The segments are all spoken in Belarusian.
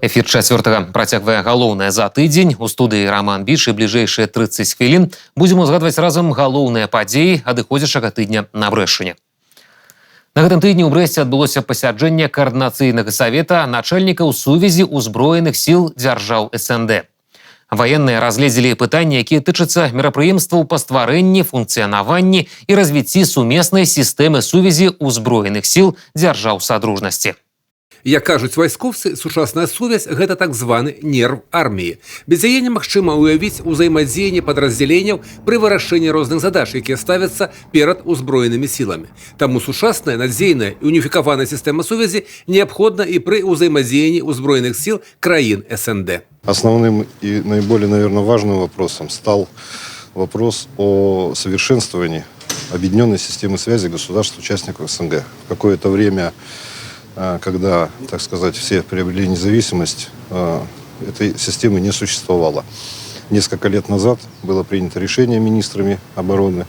Эфір чацвёртага працягвае галоўнае за тыдзень. У студыі Роман Біч і бліжэйшыя 30 хвілін будзем узгадваць разам галоўныя падзеі адыходзячага тыдня на Брэшчыне. На гэтым тыдні ў Брэсце адбылося пасяджэнне каардынацыйнага савета начальнікаў сувязі ўзброеных сіл дзяржаў СНД. Ваенныя разгледзелі пытанні, якія тычацца мерапрыемстваў па стварэнні, функцыянаванні і развіцці сумеснай сістэмы сувязі ўзброеных сіл дзяржаў садружнасці. Як кажуць вайскоўцы, сучасная сувязь – гэта так званы нерв арміі. Без яе немагчыма ўявіць узаемадзеянне падраздзяленняў пры вырашэнні розных задач, якія ставяцца перад узброенымі сіламі. Таму сучасная, надзейная і уніфікаваная сістэма сувязі неабходна і пры ўзаемадзеянні ўзброеных сіл краін СНД. Основным и наиболее, наверное, важным вопросом стал вопрос о совершенствовании объединенной системы связи государств-участников СНГ. В какое-то время, когда, так сказать, все приобрели независимость, этой системы не существовало. Несколько лет назад было принято решение министрами обороны.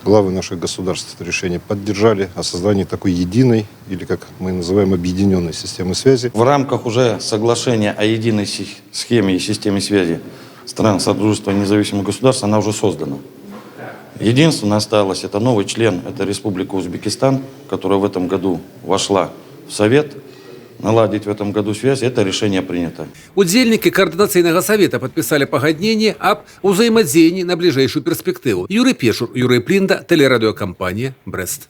Главы наших государств это решение поддержали о создании такой единой, или как мы называем, объединенной системы связи. В рамках уже соглашения о единой схеме и системе связи стран Содружества независимых государств, она уже создана. Единственное осталось, это новый член, это Республика Узбекистан, которая в этом году вошла в Совет. Наладить в этом году связь, это решение принято. Удзельники Координационного совета подписали погоднение об узаемодзеянии на ближайшую перспективу. Юрий Пешур, Юрий Плинда, телерадиокомпания «Брест».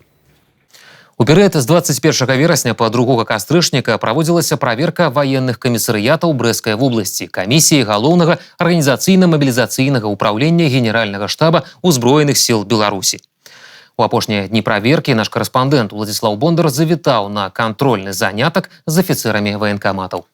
У перыяд з 21 верасня па 2 кастрычніка праводзілася праверка ваенных камісарыятаў Брэсцкай вобласці, камісіі галоўнага арганізацыйна-мабілізацыйнага ўпраўлення Генеральнага штаба ўзброеных сіл Беларусі. У апошнія дні праверкі наш карэспандэнт Уладзіслаў Бондар завітаў на кантрольны занятак з афіцэрамі ваенкаматаў.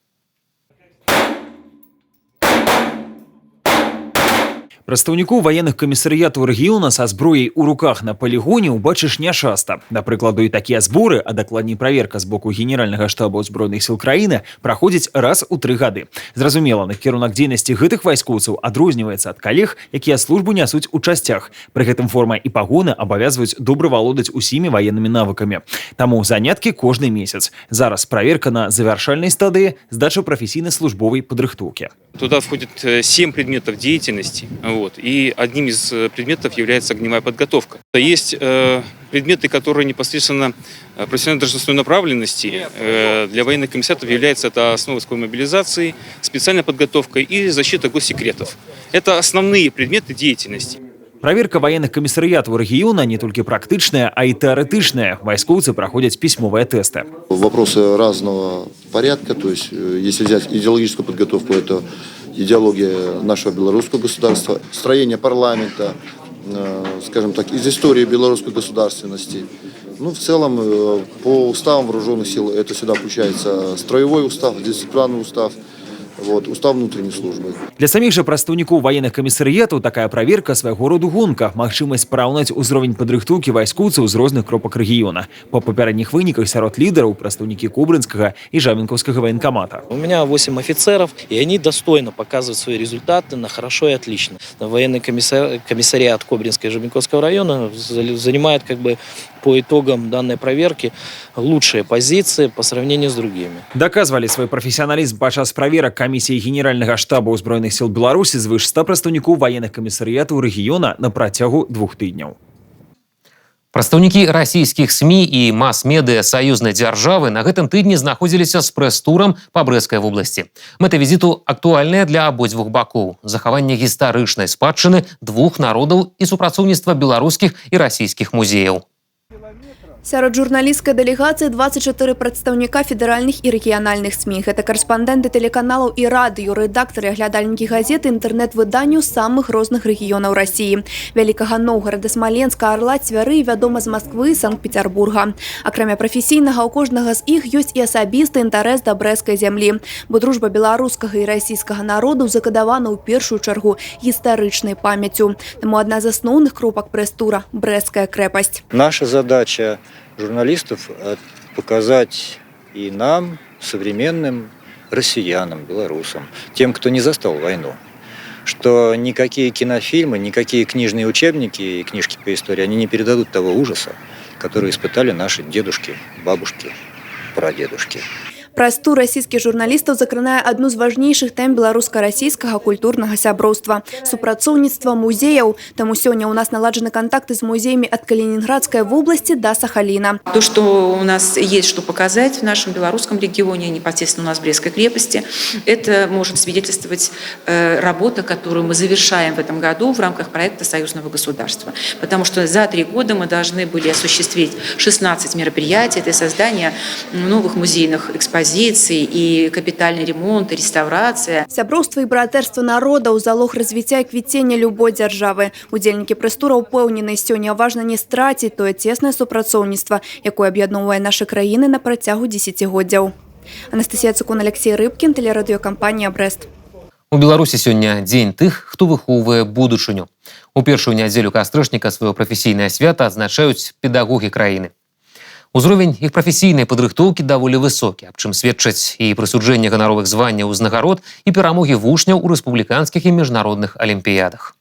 Прадстаўнікоў ваенных камісарыятаў рэгіёна са зброяй у руках на палігоне убачыш нячаста. Да прыкладу, і такія зборы, а дакладней праверка з боку Генеральнага штаба ўзброеных сіл краіны праходзіць раз у 3 гады. Зразумела, накірунак дзейнасці гэтых вайскоўцаў адрозніваецца ад калег, якія службу нясуць у часцях. Пры гэтым форма і пагоны абавязваюць добра валодаць усімі ваеннымі навыкамі. Таму заняткі кожны месяц. Зараз праверка на завяршальнай стадыі, здача прафесійнай службовай падрыхтоўкі. Туда входит 7 предметов деятельности, и одним из предметов является огневая подготовка. Есть предметы, которые непосредственно профессиональной должностной направленности для военных комиссариатов является это основа войсковой мобилизации, специальная подготовка и защита госсекретов. Это основные предметы деятельности. Праверка военных комиссариатов региона не только практичная, а и теоретичная. Войсковцы проходят письмовые тесты. Вопросы разного порядка, то есть если взять идеологическую подготовку, это идеология нашего белорусского государства, строение парламента, скажем так, из истории белорусской государственности. Ну, в целом, по уставам вооруженных сил это сюда включается строевой устав, дисциплинарный устав, устав внутренней службы. Для самих же прадстаўнікоў военных камісарыятаў такая праверка свайго роду гонка, магчымасць параўнаць узровень падрыхтоўкі вайскоўцаў з розных кропак рэгіёна. Па папярэдніх выніках сярод лідараў прадстаўнікі Кобрынскага і Жавенкаўскага военкомата. У меня 8 офицеров, и они достойно показывают свои результаты на хорошо и отлично. Военный комиссариат Кобринского и Жавенковского района занимает по итогам данной проверки лучшие позиции по сравнению с другими. Доказывали свой профессионализм падчас праверак камісіі Генеральнага штаба ўзброеных сіл Беларусі звыш 100 прадстаўнікоў ваенных камісарыятаў рэгіёна на працягу 2 тыдняў. Прадстаўнікі расійскіх СМІ і мас-медыа саюзнай дзяржавы на гэтым тыдні знаходзіліся з прэс-турам па Брэсцкай вобласці. Мэта візіту актуальная для абодвух бакоў. Захаванне гістарычнай спадчыны двух народаў і супрацоўніцтва беларускіх і расійскіх музеяў. Сярод журналістскай дэлегацыі 24 прадстаўніка федэральных і рэгіянальных СМІ. Гэта карэспандэнты тэлеканалаў і радыё, рэдактары, аглядальнікі газет і інтэрнэт-выданняў самых розных рэгіёнаў Расіі. Вялікага Новгарада, Смаленска, Арла, Цвяры, вядома з Масквы і Санкт-Пецярбурга. Акрамя прафесійнага, у кожнага з іх ёсць і асабісты інтарэс да брэсцкай зямлі, бо дружба беларускага і расійскага народаў закадавана ў першую чаргу гістарычнай памяццю. Таму адна з асноўных кропак прэс-тура – Брэсцкая крэпасць. Наша задача журналистов показать и нам, современным россиянам, белорусам, тем, кто не застал войну, что никакие кинофильмы, никакие книжные учебники и книжки по истории, они не передадут того ужаса, который испытали наши дедушки, бабушки, прадедушки. Праз тур расійскіх журналістаў закранае адну з важнейшых тэм беларуска-расійскага культурнага сяброўства – супрацоўніцтва музеяў. Таму сёння у нас наладжаны контакты з музеями от Калининградской области до Сахалина. То, что у нас есть что показать в нашем белорусском регионе, непосредственно у нас в Брестской крепости, это может свидетельствовать работа, которую мы завершаем в этом году в рамках проекта союзного государства. Потому что за 3 года мы должны были осуществить 16 мероприятий. Это создание новых музейных экспозиций и капитальный ремонт, и реставрация. Сяброўства і братэрства народаў – залог развіцця і квіцення любой дзяржавы. Удзельнікі прэс-тура ўпэўнены, сёння важна не страціць тое цеснае супрацоўніцтва, якое аб'ядноўвае нашы краіны на працягу дзесяцігоддзяў. Анастасія Цукун, Алексей Рыбкін, тэлерадыёкампанія «Брэст». У Беларусі сёння дзень тых, хто выхоўвае будучыню. У першую нядзелю кастрычніка сваё прафесійнае свята адзначаюць педагогі краіны. Узровень іх прафесійнай падрыхтоўкі даволі высокі, аб чым сведчаць і прысуджэнне ганаровых званняў узнагарод і перамогі вучняў у рэспубліканскіх і міжнародных алімпіядах.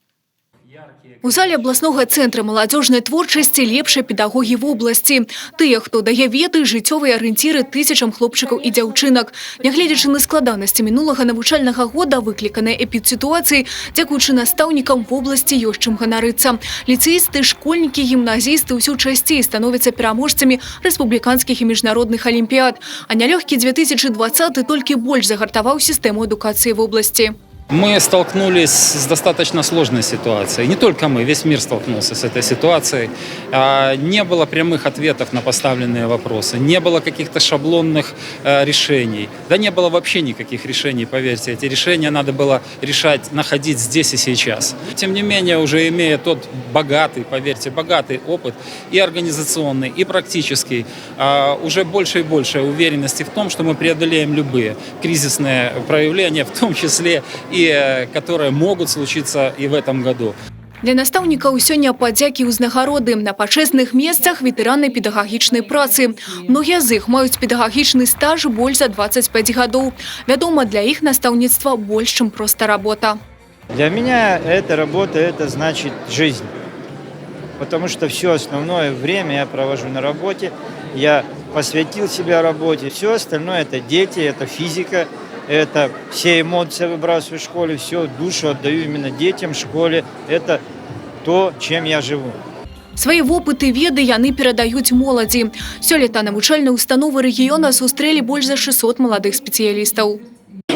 У зале абласнога цэнтра маладзёжнай творчасці лепшыя педагогі вобласці. Тыя, хто дае веды, жыццёвыя арыенціры тысячам хлопчыкаў і дзяўчынак. Нягледзячы на складанасці мінулага навучальнага года, выкліканыя эпідсітуацыі, дзякуючы настаўнікам вобласці ёсць чым ганарыцца. Ліцэісты, школьнікі, гімназісты ўсё часцей становяцца пераможцамі рэспубліканскіх і міжнародных алімпіяд. А нялёгкі 2020 толькі больш загартаваў сістэму адукацыі вобласці. Мы столкнулись с достаточно сложной ситуацией. Не только мы, весь мир столкнулся с этой ситуацией. Не было прямых ответов на поставленные вопросы, не было каких-то шаблонных решений. Да не было вообще никаких решений, поверьте. Эти решения надо было решать, находить здесь и сейчас. Тем не менее, уже имея тот богатый, поверьте, богатый опыт и организационный, и практический, уже больше и больше уверенности в том, что мы преодолеем любые кризисные проявления, в том числе и которые могут случиться и в этом году. Для настаўнікаў сёння падзякі і ўзнагароды. На пачэсных месцах ветэраны педагагічнай працы. Многія з іх маюць педагагічны стаж больш за 25 гадоў. Вядома, для іх настаўніцтва больш, чым проста работа. Для меня эта работа – это значит жизнь. Потому что все основное время я провожу на работе. Я посвятил себя работе. Все остальное – это дети, это физика. Это все эмоции выбрасываю в школе, все душу отдаю именно детям, школе. Это то, чем я живу. Свае вопыты, веды яны перадаюць моладзі. Сёлета навучальныя установы рэгіёна сустрэлі больш за 600 маладых спецыялістаў.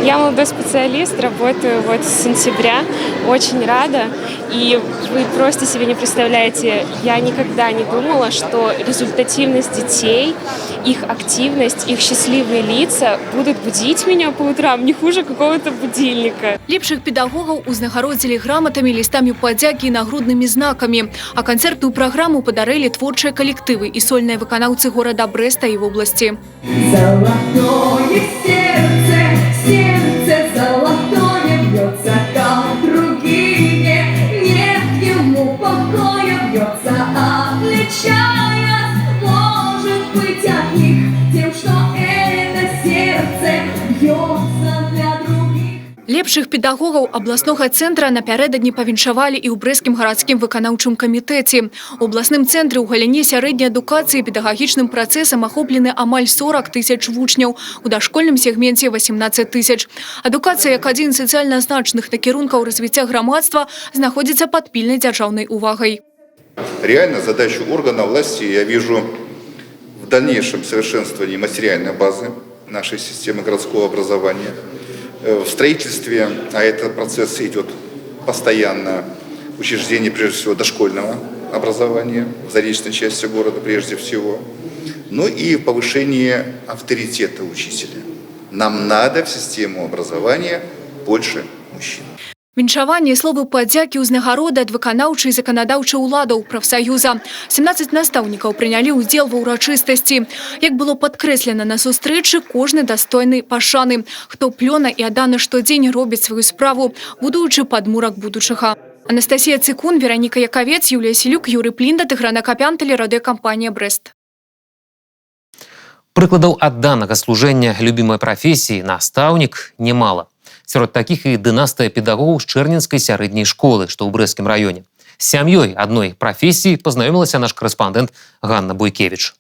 Я молодой специалист, работаю с сентября, очень рада. И вы просто себе не представляете, я никогда не думала, что результативность детей, их активность, их счастливые лица будут будить меня по утрам не хуже какого-то будильника. Лепшых педагогаў узнагародзілі граматамі, лістамі падзякі і нагруднымі знакамі. А канцэртную праграму падарылі творчыя калектывы і сольныя выканаўцы горада Брэста і вобласці. Сердце золотое бьется, как другие, нет ему покоя, бьется, отличаясь, может быть, от них тем, что это сердце бьется для других. Лепшых педагогаў абласнога цэнтра напярэдадні павіншавалі і ў брэсцкім гарадскім выканаўчым камітэце. У абласным цэнтры ў галіне сярэдняй адукацыі педагагічным працэсам ахоплены амаль 40 тысяч вучняў, у дашкольным сегменце 18 тысяч. Адукацыя як адзін з сацыяльна значных накірункаў развіцця грамадства знаходзіцца пад пільнай дзяржаўнай увагай. Реально задачу органа власти я вижу в дальнейшем совершенствовании материальной базы нашей системы городского образования, в строительстве, а этот процесс идет постоянно, учреждений, прежде всего, дошкольного образования в заречной части города, прежде всего, ну и в повышении авторитета учителя. Нам надо в систему образования больше мужчин. Віншаванне, словы падзякі, ўзнагароды ад выканаўчай і заканадаўчай уладаў прафсаюза. 17 настаўнікаў прынялі ўдзел ва ўрачыстасці. Як было падкрэслена на сустрэчы, кожны дастойны пашаны, хто плёна і аддана штодзень робіць сваю справу, будуючы падмурак будучага. Анастасія Цыкун, Вераніка Якавец, Юлія Селюк, Юрый Плінда, Тыграна Капян, тэлерадыёкампанія «Брэст». Прыкладаў адданага служэння любімай прафесіі настаўнік немала. Сярод такіх і дынастыя педагогаў з Чэрнінскай сярэдняй школы, што ў Брэсцкім раёне. З сям'ёй адной прафесіі пазнаёмілася наш корэспандэнт Ганна Буйкевіч.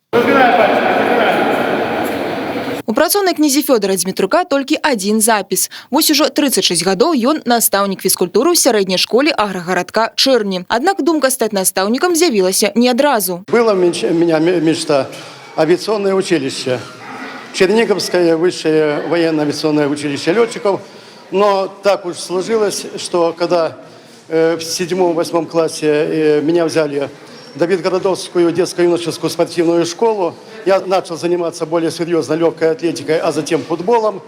У У працоўнай кнізе Фёдора Дмітрука толькі один запіс. Вось ужо 36 гадоў ён настаўнік фізкультуры ў сярэдняй школе аграгарадка Чэрні. Аднак думка стаць настаўнікам з'явілася не адразу. Была у меня мечта авиационное училище. Черниговское высшее военно-авиационное училище летчиков. Но так уж сложилось, что когда в 7-8 классе меня взяли в Давидгородовскую детско-юношескую спортивную школу, я начал заниматься более серьезно легкой атлетикой, а затем футболом.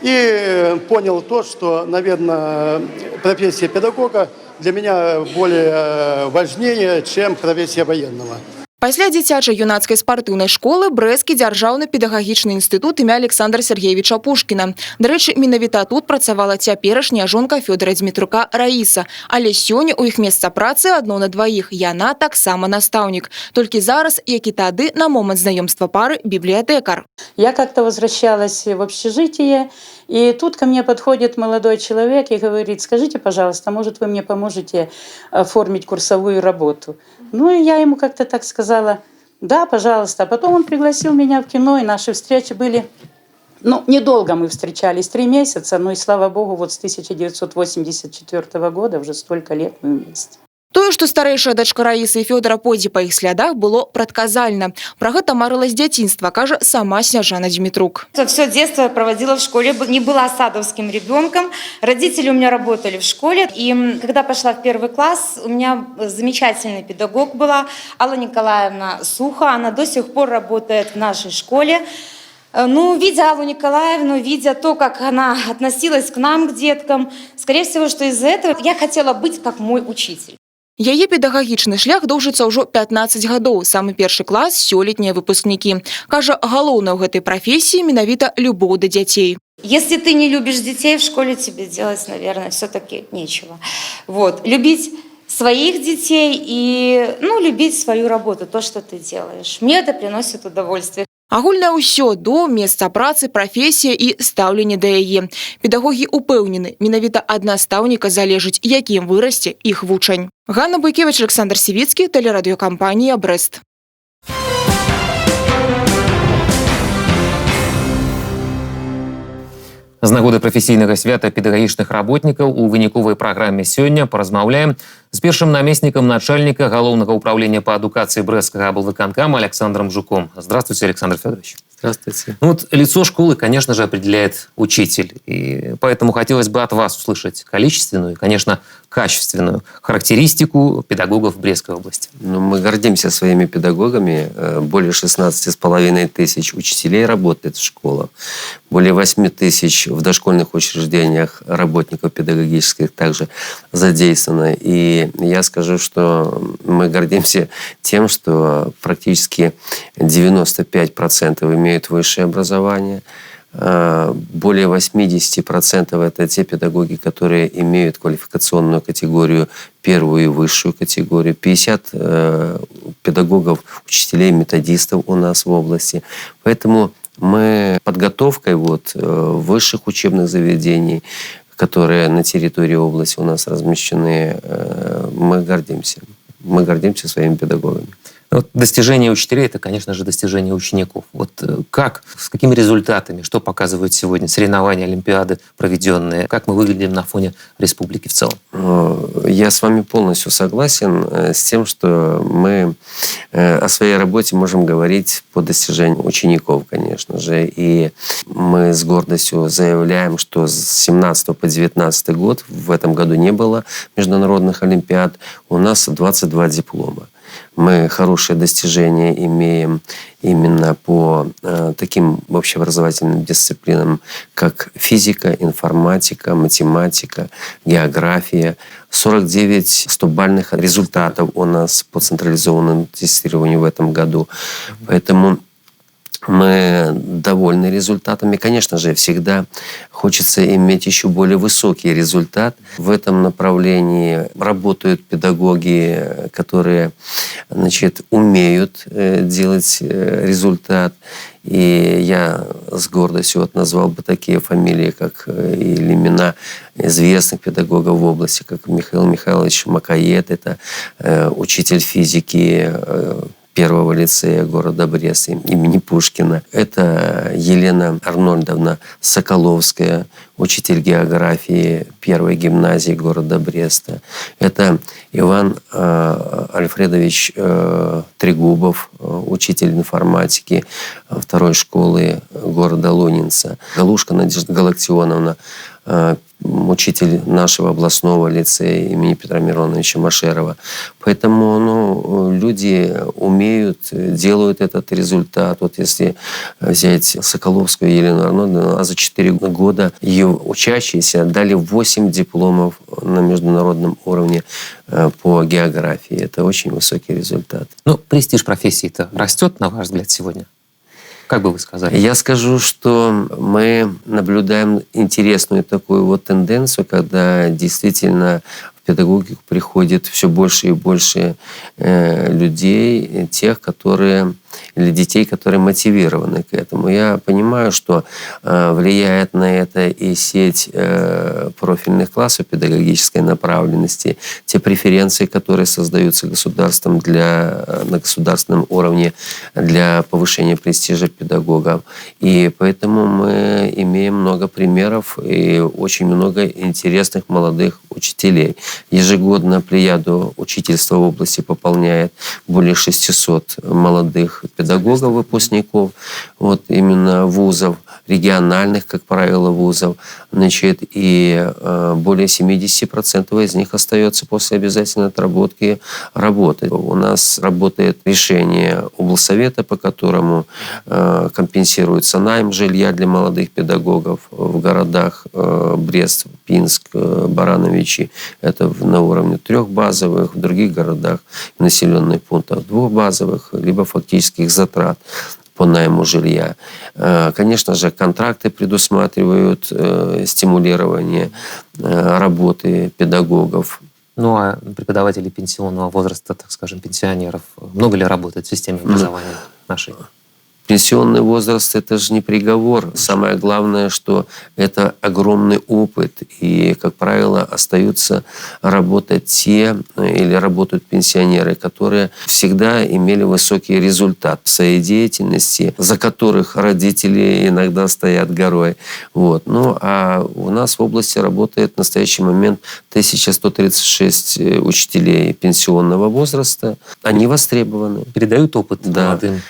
И понял то, что, наверное, профессия педагога для меня более важнее, чем профессия военного. Пасля дзіцяча-юнацкай спартыўнай школы брэсцкі дзяржаўны педагагічны інстытут імя Александра Сергеевича Пушкіна. Дарэчы, менавіта тут працавала цяперашняя жонка Фёдора Дмітрука Раіса. Але сёння ў іх месца працы адно на дваіх. Яна таксама настаўнік. Толькі зараз, як і тады, на момант знаёмства пары бібліятэкар. Я как-то возвращалась в общежитие, и тут ко мне подходит молодой человек и говорит: скажите, пожалуйста, может, вы мне поможете оформить курсовую работу? Ну, и я ему как-то так сказала: да, пожалуйста. А потом он пригласил меня в кино, и наши встречи были... Ну, недолго мы встречались, 3 месяца, но и слава богу, вот с 1984 года уже столько лет мы вместе. Тое, што старэйшая дачка Раісы і Фёдора пойдзе па іх слядах, было прадказальна. Пра гэта марыла з дзяцінства, кажа сама Снежана Дмітрук. Все детство я проводила в школе, не была садовским ребенком. Родители у меня работали в школе. И когда пошла в 1 класс, у меня замечательный педагог была, Алла Николаевна Суха. Она до сих пор работает в нашей школе. Ну, видя Аллу Николаевну, видя то, как она относилась к нам, к деткам, скорее всего, что из-за этого я хотела быть как мой учитель. Яе педагагічны шлях доўжыцца ўжо 15 гадоў. Самы першы клас – сёлетнія выпускнікі. Кажа, галоўнае ў гэтай прафесіі менавіта любоў да дзяцей. Если ты не любишь детей, в школе тебе делать, наверное, все-таки нечего. Вот. Любить своих детей и любить свою работу, то, что ты делаешь. Мне это приносит удовольствие. Агульнае ўсё – дом, месца працы, прафесія і стаўленне да яе. Педагогі упэўнены, менавіта ад настаўніка залежыць, якім вырасце іх вучань. Ганна Буйкевич, Александр Сівіцкі, тэлерадыёкампанія «Брэст». З нагоды прафесійнага свята педагагічных работнікаў у выніковай праграме сёння паразмаўляем з першым намеснікам начальника Галоўнага управления по адукации Брестского облвыканкама Александром Жуком. Здравствуйте, Александр Федорович. Здравствуйте. Вот лицо школы, конечно же, определяет учитель. И поэтому хотелось бы от вас услышать количественную и, конечно, качественную характеристику педагогов Брестской области. Мы гордимся своими педагогами. Более 16,5 тысяч учителей работает в школах. Более 8 тысяч в дошкольных учреждениях работников педагогических также задействовано. И я скажу, что мы гордимся тем, что практически 95% имеют высшее образование. Более 80% это те педагоги, которые имеют квалификационную категорию, первую и высшую категорию. 50 педагогов, учителей, методистов у нас в области. Поэтому мы подготовкой высших учебных заведений, которые на территории области у нас размещены, мы гордимся. Мы гордимся своими педагогами. Вот достижение учителей – это, конечно же, достижение учеников. Вот как, с какими результатами, что показывают сегодня соревнования, олимпиады проведенные, как мы выглядим на фоне республики в целом? Я с вами полностью согласен с тем, что мы о своей работе можем говорить по достижению учеников, конечно же. И мы с гордостью заявляем, что с 17 по 19 год, в этом году не было международных олимпиад, у нас 22 диплома. Мы хорошие достижения имеем именно по таким общеобразовательным дисциплинам, как физика, информатика, математика, география. 49 100-бальных результатов у нас по централизованному тестированию в этом году. Поэтому мы довольны результатами. Конечно же, всегда хочется иметь еще более высокий результат. В этом направлении работают педагоги, которые, умеют делать результат. И я с гордостью назвал бы такие фамилии, как или имена известных педагогов в области, как Михаил Михайлович Макаед, это учитель физики, первого лицея города Бреста имени Пушкина. Это Елена Арнольдовна Соколовская, учитель географии первой гимназии города Бреста. Это Иван Альфредович Трегубов, учитель информатики второй школы города Лунинца. Галушка Надежда Галактионовна, учитель нашего областного лицея имени Петра Мироновича Машерова. Поэтому люди умеют, делают этот результат. Вот если взять Соколовскую Елену Арнольдовну, за 4 года ее учащиеся дали 8 дипломов на международном уровне по географии. Это очень высокий результат. Ну, престиж профессии-то растет, на ваш взгляд, сегодня? Как бы вы сказали? Я скажу, что мы наблюдаем интересную такую вот тенденцию, когда действительно в педагогику приходит все больше и больше людей, тех, которые или детей, которые мотивированы к этому. Я понимаю, что влияет на это и сеть профильных классов педагогической направленности, те преференции, которые создаются государством на государственном уровне для повышения престижа педагогов. И поэтому мы имеем много примеров и очень много интересных молодых учителей. Ежегодно плеяду учительства в области пополняет более 600 молодых педагогов, выпускников, вот именно вузов, региональных, как правило, вузов, значит, и более 70% из них остается после обязательной отработки работать. У нас работает решение облсовета, по которому компенсируется найм жилья для молодых педагогов в городах Брест, Пинск, Барановичи. Это на уровне 3 базовых, в других городах, населенных пунктах 2 базовых, либо фактических затрат по найму жилья. Конечно же, контракты предусматривают стимулирование работы педагогов. Ну а преподаватели пенсионного возраста, так скажем, пенсионеров, много ли работают в системе образования нашей? Пенсионный возраст – это же не приговор. Самое главное, что это огромный опыт. И, как правило, остаются работать те или работают пенсионеры, которые всегда имели высокий результат в своей деятельности, за которых родители иногда стоят горой. Вот. Ну, а у нас в области работает в настоящий момент 1136 учителей пенсионного возраста. Они востребованы. Передают опыт молодым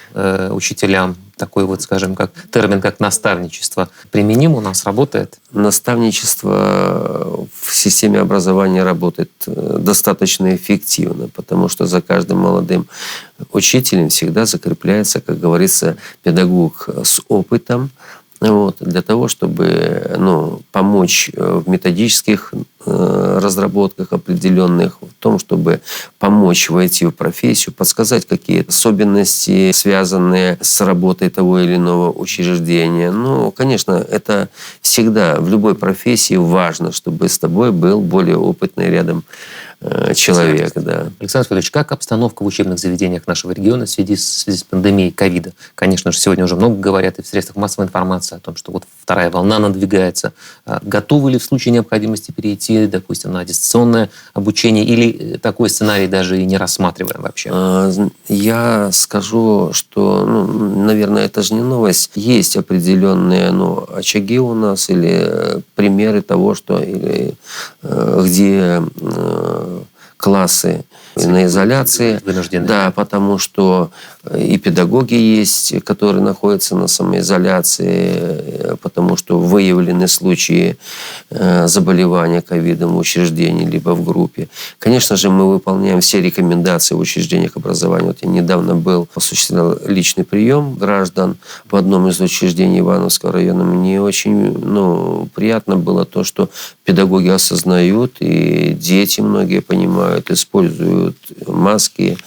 учителям. Такой вот, скажем, как термин, как наставничество, применим у нас, работает? Наставничество в системе образования работает достаточно эффективно, потому что за каждым молодым учителем всегда закрепляется, как говорится, педагог с опытом, вот, для того, чтобы помочь в методических разработках определенных, в том, чтобы помочь войти в профессию, подсказать какие-то особенности, связанные с работой того или иного учреждения. Ну, конечно, это всегда в любой профессии важно, чтобы с тобой был более опытный рядом человек. Да. Александр Федорович, как обстановка в учебных заведениях нашего региона в связи с пандемией ковида? Конечно же, сегодня уже много говорят и в средствах массовой информации о том, что вот вторая волна надвигается. Готовы ли в случае необходимости перейти, допустим, на дистанционное обучение, или такой сценарий даже и не рассматриваем вообще? Я скажу, что, наверное, это же не новость. Есть определенные очаги у нас или примеры того, что где классы на изоляции. Вынуждены. Да, потому что и педагоги есть, которые находятся на самоизоляции, потому что выявлены случаи заболевания ковидом в учреждении либо в группе. Конечно же, мы выполняем все рекомендации в учреждениях образования. Вот я недавно осуществлял личный прием граждан в одном из учреждений Ивановского района. Мне очень приятно было то, что педагоги осознают, и дети многие понимают, используют маски,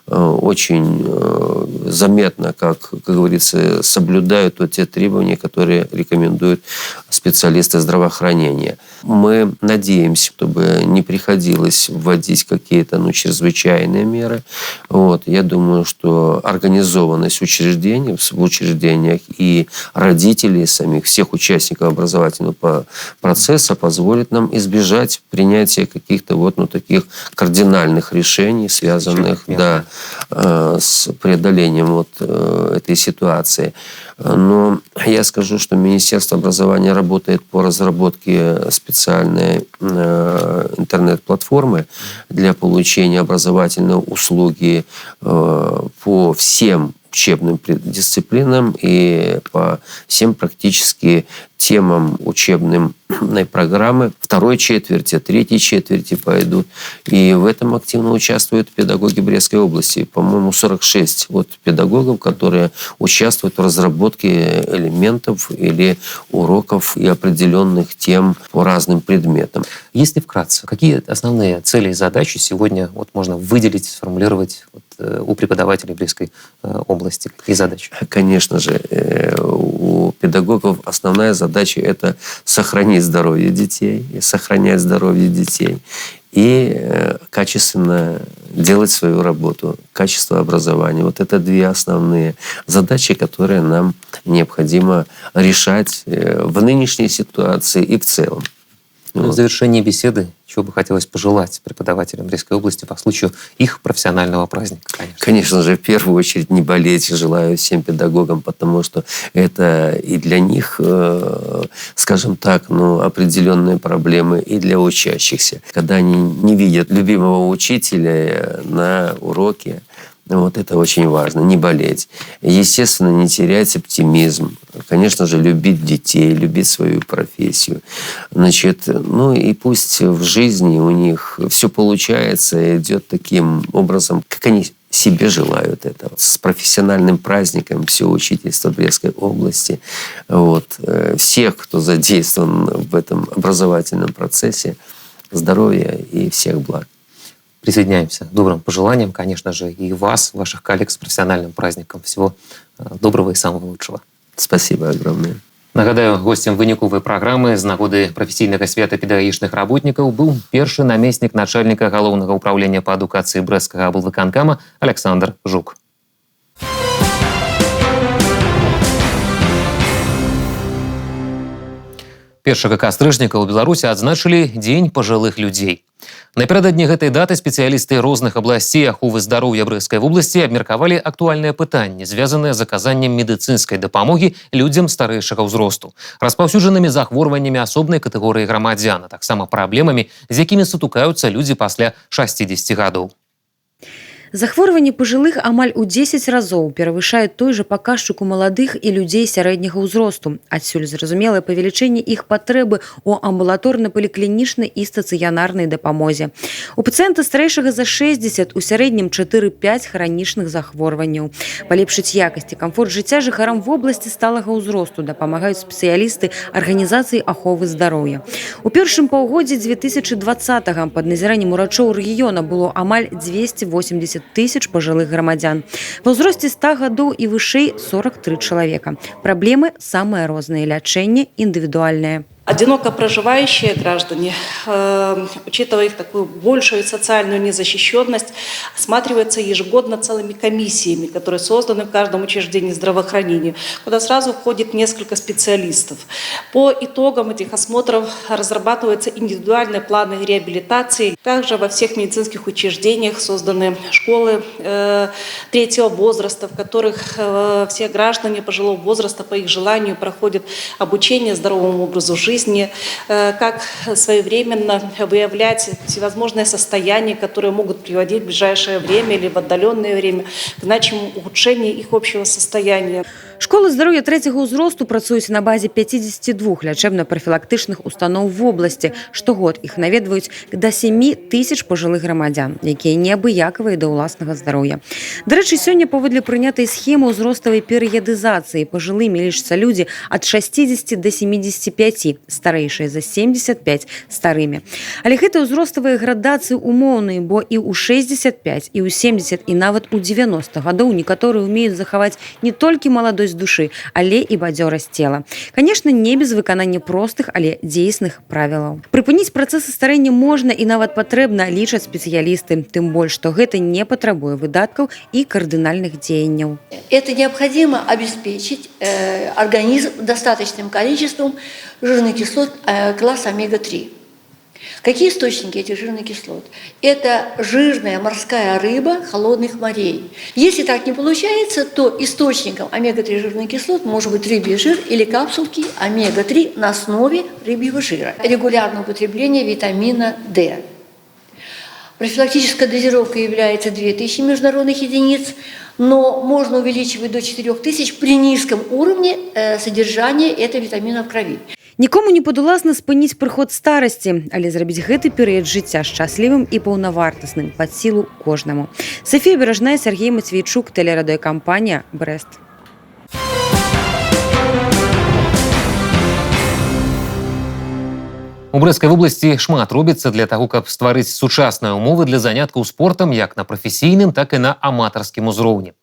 очень заметно, как говорится, соблюдают те требования, которые рекомендуют специалисты здравоохранения. Мы надеемся, чтобы не приходилось вводить какие-то чрезвычайные меры. Вот. Я думаю, что организованность учреждений в учреждениях и родителей самих, всех участников образовательного процесса позволит нам избежать принятия каких-то таких кардинальных решений, связанных с преодолением этой ситуации. Но я скажу, что Министерство образования работает по разработке специальной интернет-платформы для получения образовательной услуги по всем учебным дисциплинам и по всем практически темам учебной программы. Второй четверти, третьей четверти пойдут. И в этом активно участвуют педагоги Брестской области. По-моему, 46 педагогов, которые участвуют в разработке элементов или уроков и определенных тем по разным предметам. Если вкратце, какие основные цели и задачи сегодня можно выделить, сформулировать у преподавателей Брестской области? Какие задачи? Конечно же, у педагогов основная задача – это сохранить здоровье детей, и качественно делать свою работу, качество образования. Вот это две основные задачи, которые нам необходимо решать в нынешней ситуации и в целом. В завершении беседы, чего бы хотелось пожелать преподавателям Брестской области по случаю их профессионального праздника? Конечно же, в первую очередь не болеть желаю всем педагогам, потому что это и для них, скажем так, определенные проблемы, и для учащихся. Когда они не видят любимого учителя на уроке, это очень важно, не болеть. Естественно, не терять оптимизм. Конечно же, любить детей, любить свою профессию. И пусть в жизни у них все получается и идет таким образом, как они себе желают этого. С профессиональным праздником все учительство Брестской области. Всех, кто задействован в этом образовательном процессе, здоровья и всех благ. Присоединяемся к добрым пожеланиям, конечно же, и вас, ваших коллег с профессиональным праздником. Всего доброго и самого лучшего. Спасибо огромное. Нагадаю, гостем выніковай праграмы з нагоды прафесійнага свята педагагічных работнікаў быў першы намеснік начальніка галоўнага ўправлення па адукацыі брэсцкага аблвыканкама Александр Жук. 1 кастрычніка ў Беларусі адзначылі Дзень пажылых людзей. Напярэдадні гэтай даты спецыялісты розных абласцей аховы здароўя Брэсцкай вобласці абмеркавалі актуальныя пытанні, звязаныя з аказаннем медыцынскай дапамогі людзям старэйшага ўзросту, распаўсюджанымі захворваннямі асобнай катэгорыі грамадзян, а таксама праблемамі, з якімі сутыкаюцца людзі пасля 60 гадоў. Захворванне пажылых амаль у 10 разоў перавышае той жа паказчык у маладых і людзей сярэдняга ўзросту. Адсюль зразумелае павелічэнне іх патрэбы ў амбулаторна-паліклінічнай і стацыянарнай дапамозе. У пацыента старэйшага за 60 у сярэднім 4-5 хранічных захворванняў. Палепшыць якасць і камфорт жыцця жыхарам вобласці сталага ўзросту дапамагаюць спецыялісты арганізацыі аховы здароўя. У першым паўгоддзі 2020-га пад назіраннем урачоў рэгіёна было амаль 280 тысяч пажылых грамадзян. Ва ўзросце 100 гадоў і вышэй 43 чалавека. Праблемы самыя розныя, лячэнне індывідуальнае. Одиноко проживающие граждане, учитывая их такую большую социальную незащищенность, осматриваются ежегодно целыми комиссиями, которые созданы в каждом учреждении здравоохранения, куда сразу входит несколько специалистов. По итогам этих осмотров разрабатываются индивидуальные планы реабилитации. Также во всех медицинских учреждениях созданы школы третьего возраста, в которых все граждане пожилого возраста по их желанию проходят обучение здоровому образу жизни, как своевременно выявлять всевозможные состояния, которые могут приводить в ближайшее время или в отдаленное время к значимому ухудшению их общего состояния. Школы здароўя трэцяга ўзросту працуюць на базе 52 лячэбна-прафілактычных устаноў в области. Штогод іх наведваюць да 7 тысяч пажылых грамадзян, якія неабыякавыя да ўласнага здароўя. Дарэчы, сёння паводле прынятай схемы ўзроставай перыядызацыі пажылымі лічацца людзі ад 60 до 75, старэйшыя за 75 старымі. Але гэтыя ўзроставыя градацыі умоўныя, бо і ў 65, і ў 70, і нават у 90 гадоў некаторыя ўмеюць захаваць не толькі маладосць душы, але і бадзёрасць цела. Канешне, не без выканання простых, але дзейсных правілаў. Прыпыніць працэсы старэння можна і нават патрэбна, лічаць спецыялісты, тым больш, што гэта не патрабуе выдаткаў і кардынальных дзеянняў. Это необходимо обеспечить организм достаточным количеством жирных кислот класса омега-3. Какие источники этих жирных кислот? Это жирная морская рыба холодных морей. Если так не получается, то источником омега-3 жирных кислот может быть рыбий жир или капсулки омега-3 на основе рыбьего жира. Регулярное употребление витамина D. Профилактическая дозировка является 2000 международных единиц, но можно увеличивать до 4000 при низком уровне содержания этого витамина в крови. Нікому не падуласна спыніць прыход старасці, але зрабіць гэты перыяд жыцця шчаслівым і паўнавартасным пад сілу кожнаму. Софія Бережная, Сергей Матвейчук, тэлерадыёкампанія «Брест». У Брэскай вобласці шмат робіцца для таго, каб стварыць сучасныя ўмовы для заняткаў спортам як на прафесійным, так і на аматарскім узроўні.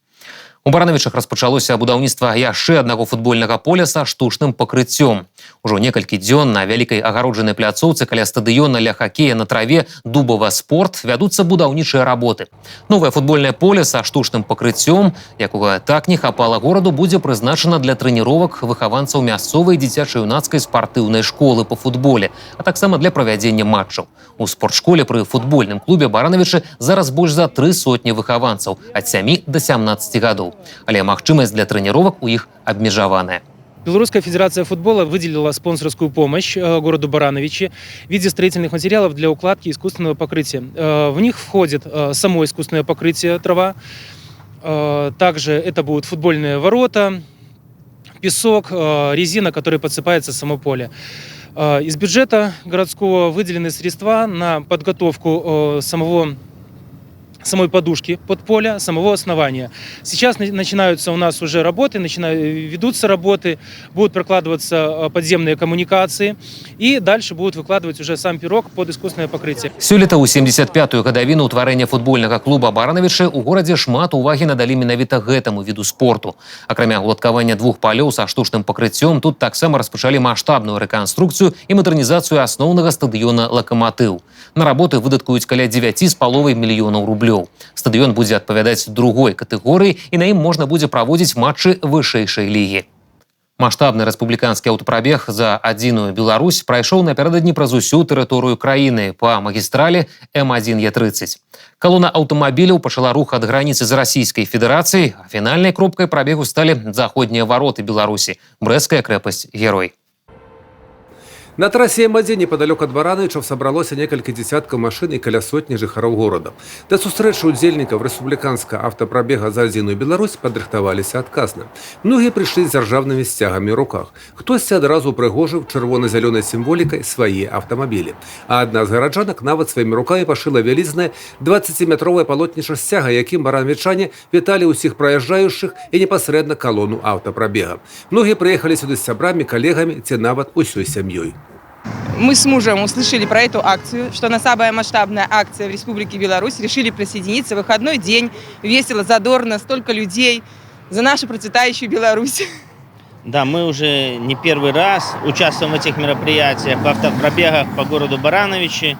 У Баранавічах распачалося будаўніцтва яшчэ аднаго футбольнага поля са штучным пакрыццём. Ужо некалькі дзён на вялікай агароджанай пляцоўцы каля стадыёна для хакея на траве «Дубова спорт» вядуцца будаўнічыя работы. Новае футбольнае поле са штучным пакрыццём, якога так не хапала гораду, будзе прызначана для трэніровак выхаванцаў мясцовай дзіцяча-юнацкай спартыўнай школы па футболе, а таксама для правядзення матчаў. У спортшколе пры футбольным клубе Баранавічы зараз больш за 300 выхаванцаў ад 7 до 17 гадоў. Але магчымасць для трэніровак у іх абмежаваная. Белорусская федерация футбола выделила спонсорскую помощь городу Барановичи в виде строительных материалов для укладки искусственного покрытия. В них входит само искусственное покрытие трава, также это будут футбольные ворота, песок, резина, которой подсыпается само поле. Из бюджета городского выделены средства на подготовку самой подушки под поле, самого основания. Сейчас начинаются у нас уже работы, ведутся работы, будут прокладываться подземные коммуникации и дальше будут выкладывать уже сам пирог под искусственное покрытие. Сёлета ў 75-ю гадавіну ўтварэння футбольнага клуба Баранавічы ў горадзе шмат увагі надалі менавіта гэтаму віду спорту. Акрамя уладкавання двух палёў са штучным пакрыццём, тут таксама распачалі маштабную рэканструкцыю і мадэрнізацыю асноўнага стадыёна «Лакаматыў». На работы выдаткуюць каля 9,5 мільёнаў рублёў. Стадыён будзе адпавядаць другой катэгорыі і на ім можна будзе праводзіць матчы вышэйшай лігі. Маштабны рэспубліканскі аўтапрабег за адзіную Беларусь прайшоў напярэдадні праз усю тэрыторыю краіны па магістралі М1Е30. Калона аўтамабіляў пачала рух ад граніцы з Расійскай Федэрацыяй, а фінальнай кропкай прабегу сталі заходнія вароты Беларусі, Брэская крэпасць Герой. На трассе М1 неподалеку от Барановичаў собралося некалькі десяткаў машин і каля сотні жыхароў горада. Да сустрэчы удзельнікаў рэспубліканскага аўтапрабега за адзіную Беларусь падрыхтаваліся адказна. Многія прыйшлі з дзяржаўнымі сцягамі ў руках. Хтосьці адразу прыгожыў чырвона-зялёнай сімволікай свае аўтамабілі. А адна з гараджанак нават сваімі рукамі пашыла вялізнае 20-метровае палотніча сцяга, якім баранавічане віталі ўсіх праязджаючых і непасрэдна калону аўтапрабега. Многія прыехалі сюды з сябрамі, калегамі ці нават усёй сям'ёй. Мы с мужем услышали про эту акцию, что она самая масштабная акция в Республике Беларусь. Решили присоединиться. Выходной день, весело, задорно, столько людей за нашу процветающую Беларусь. Да, мы уже не первый раз участвуем в этих мероприятиях, в автопробегах по городу Барановичи.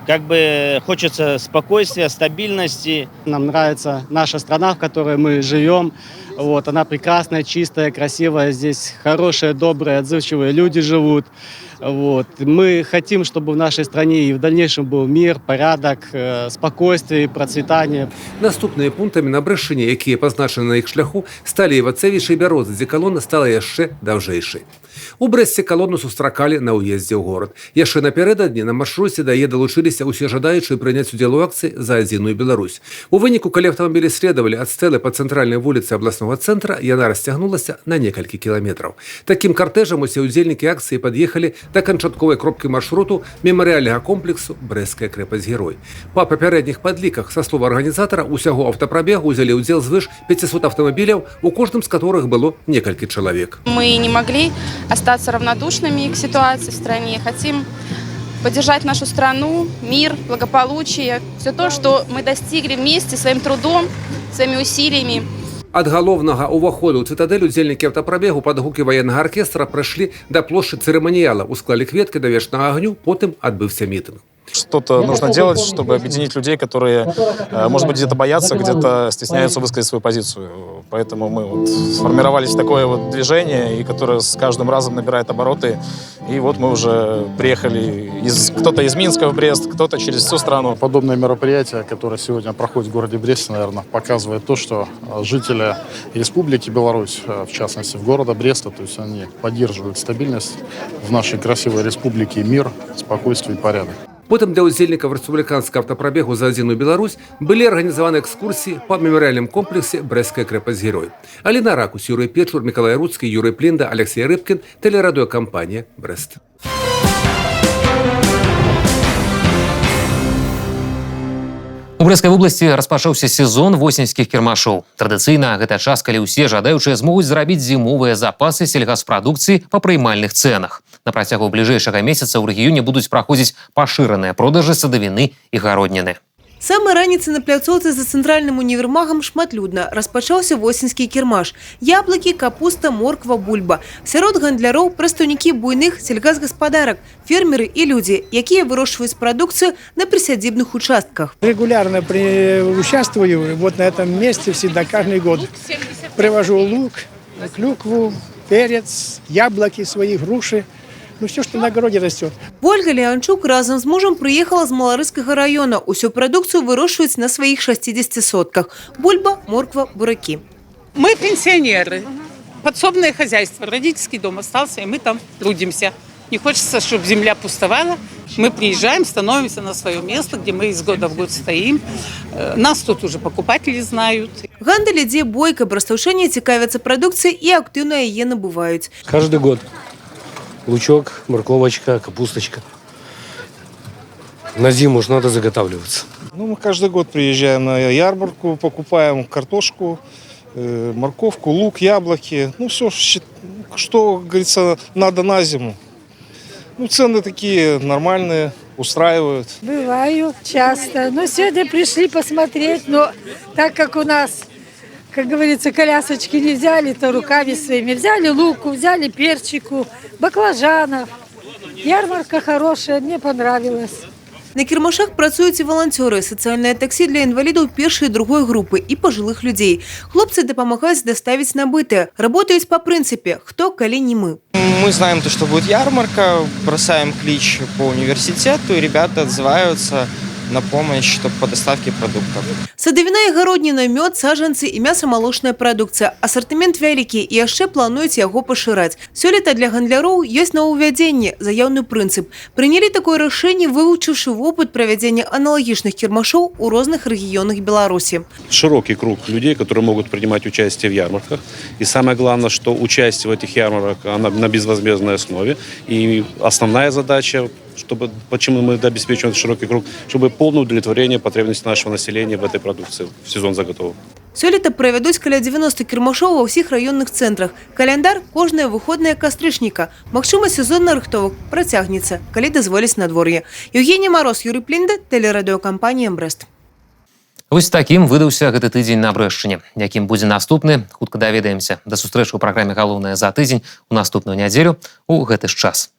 Как бы хочется спокойствия, стабильности. Нам нравится наша страна, в которой мы живем. Вот, она прекрасная, чистая, красивая. Здесь хорошие, добрые, отзывчивые люди живут. Вот. Мы хотим, чтобы в нашей стране и в дальнейшем был мир, порядок, спокойствие, процветание. Наступнымі пунктамі на Брэшчыне, якія пазначаны на іх шляху, сталі Івацевіч і Бяроза, дзе калона стала яшчэ даўжэйшай. У Брэсце калону сустракалі на ўездзе ў горад. Яшчэ напярэдадні на маршруце да яе далучыліся ўсе жадаючыя прыняць удзел у акцыі за адзіную Беларусь. У выніку, калі аўтамабілі следавалі ад стэлы па цэнтральнай вуліцы абласнога цэнтра, яна расцягнулася на некалькі кіламетраў. Такім картэжам усе ўдзельнікі акцыі пад'ехалі да канчатковай кропкі маршруту мемарыяльнага комплексу «Брэская крэпасць Герой». Па папярэдніх падліках, са слова арганізатара, усяго аўтапрабегу ўзялі ўдзел звыш 500 аўтамабіляў, у кожным з которых было некалькі чалавек. Мы не могли остаться равнодушными к ситуации в стране. Хотим поддержать нашу страну, мир, благополучие, все то, что мы достигли вместе своим трудом, своими усилиями. Ад галоўнага ўваходу ў цытадэль удзельнікі аўтапрабегу пад гукі ваеннага аркестра прыйшлі да плошчы цырыманіяла, усклалі кветкі да вечнага агню, потым адбыўся мітынг. Что-то нужно делать, чтобы объединить людей, которые, может быть, где-то боятся, где-то стесняются высказать свою позицию. Поэтому мы вот сформировались в такое вот движение, и которое с каждым разом набирает обороты. И вот мы уже приехали, кто-то из Минска в Брест, кто-то через всю страну. Подобное мероприятие, которое сегодня проходит в городе Бресте, наверное, показывает то, что жители Республики Беларусь, в частности, в города Бреста, то есть они поддерживают стабильность в нашей красивой республике, мир, спокойствие и порядок. Потым для удзельнікаў рэспубліканскага аўтапрабегу за адзіную Беларусь былі арганізаваны экскурсіі па мемарыяльным комплексе «Брэсцкая крэпасць-герой». Аліна Ракус, Юрый Печур, Миколай Руцкі, Юрый Плінда, Алексей Рыбкін, тэлерадыёкампанія «Брэст». У Брэсцкай вобласці распачаўся сезон восеньскіх кірмашоў. Традыцыйна гэта час, калі ўсе жадаючыя змогуць зрабіць зімовыя запасы сельгаспрадукцыі па прыймальных цэнах. На працягу бліжэйшага месяца ў рэгіёне будуць праходзіць пашыраныя продажы садавіны і гародніны. Самой раніцы на пляцоўцы за цэнтральным універмагам шматлюдна распачаўся восеньскі кірмаш. Яблыкі, капуста, морква, бульба. Сярод гандляроў прадстаўнікі буйных сельгасгаспадарак, фермеры і людзі, якія вырошчваюць прадукцыю на присадибных участках. Регулярно участвую вот на этом месте всегда, каждый год. Привожу лук, клюкву, перец, яблоки, свои груши. Ну, все, что на огороде растет. Ольга Леончук разом с мужем приехала з Маларыскага района. Усю продукцию выращивают на своих 60 сотках. Бульба, морква, бураки. Мы пенсионеры. Подсобное хозяйство. Родительский дом остался, и мы там трудимся. Не хочется, чтобы земля пустовала. Мы приезжаем, становимся на свое место, где мы из года в год стоим. Нас тут уже покупатели знают. Гандаль ідзе бойка, брастаўчане цікавяцца прадукцыяй і актыўна яе набываюць. Каждый год. Лучок, морковочка, капусточка. На зиму же надо заготавливаться. Ну, мы каждый год приезжаем на ярмарку, покупаем картошку, морковку, лук, яблоки. Ну, все, что, говорится, надо на зиму. Ну, цены такие нормальные, устраивают. Бываю часто. Но сегодня пришли посмотреть, но так как у нас, как говорится, колясочки не взяли, то руками своими взяли луку, взяли перчику, баклажанов. Ярмарка хорошая, мне понравилась. На кірмашах працуюць і валанцёры, сацыяльнае таксі для інвалідаў першай і другой групы і пажылых людзей. Хлопцы дапамагаюць даставіць набытыя. Работаюць па прынцыпе «хто, калі не мы». Мы знаем, что будет ярмарка, бросаем клич по университету, и ребята отзываются на помощь по доставке продуктов. Садавіна і гародніна, мёд, сажанцы і мяса-малочная прадукцыя. Асартымент вялікі і яшчэ плануюць яго пашыраць. Сёлета для гандляроў ёсць новаўвядзенне, заяўны прынцып. Прынялі такое рашэнне, вывучыўшы вопыт правядзення аналагічных кірмашоў у розных рэгіёнах Беларусі. Широкий круг людей, которые могут принимать участие в ярмарках. И самое главное, что участие в этих ярмарках она на безвозмездной основе. И основная задача, почему мы обеспечиваем широкий круг, чтобы полное удовлетворение потребностей нашего населения в этой продукции в сезон заготовок. Сёлета правядуць каля 90 кірмашоў ва ўсіх раённых цэнтрах. Каляндар кожнае выходнае кастрычніка. Магчыма, сезонны рыхтовак працягнецца, калі дазволіць надвор'е. Евгений Мороз, Юрий Плінда, тэлерадыёкампанія «Брэст». Вось такім выдаўся гэты тыдзень на Брэшчыне. Якім будзе наступны, хутка даведаемся. Да сустрэчы ў праграме «Галоўнае за тыдзень» у наступную нядзелю у гэты ж час.